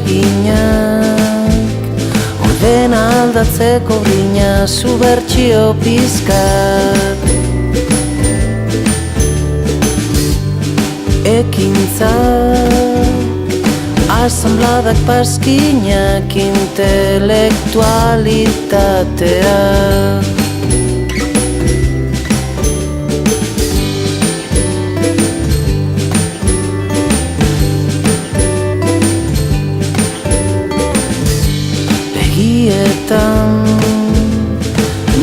ahaleginak ordena aldatzeko grina subbertsio pizkat ekintzak asambladak paskinak intelektualitatea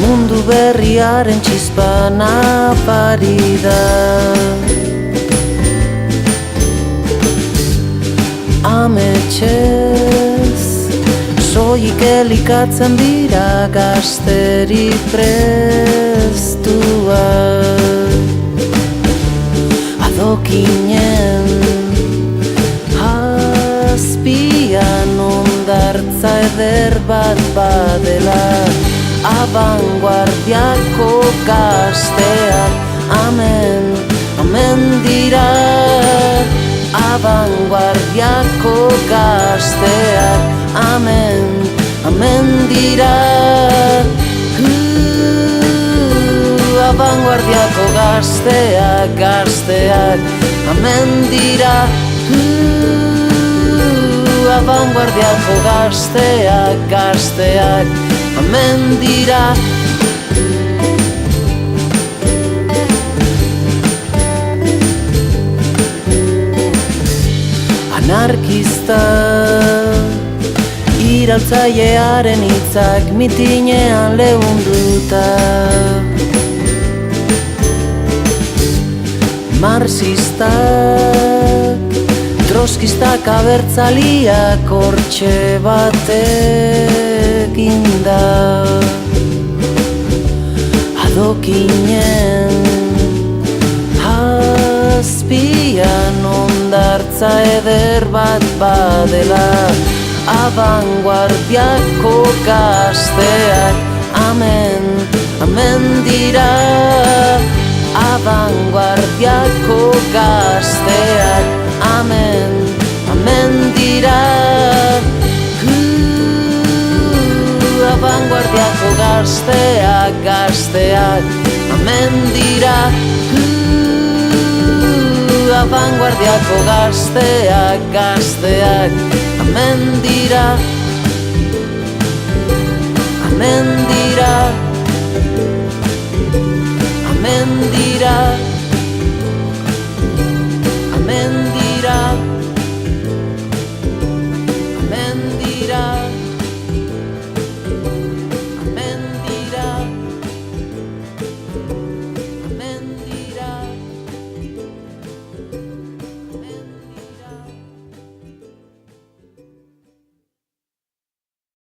mundu berriaren txispa nafari da ametsez soilik elikatzen dira gazteri prestua adokinen azpian ondartza eder bat badela abanguardiako gazteak amen, amen dira abanguardiako gazteak amen, amen dira abanguardiako gazteak, gazteak amen dira abanguardiako gazteak, gazteak amen dira anarkista iraltzailearen hitzak mitinean leunduta marxistak troskistak abertzaliak hortxe batekin da adokinen azpian ondartza eder bat badela abanguardiako gazteak amen, amen dira abanguardiako gazteak amen, amen dira abanguardiako gazteak, gazteak amen dira abanguardiako gazteak, gazteak amen dira amen dira amen dira amen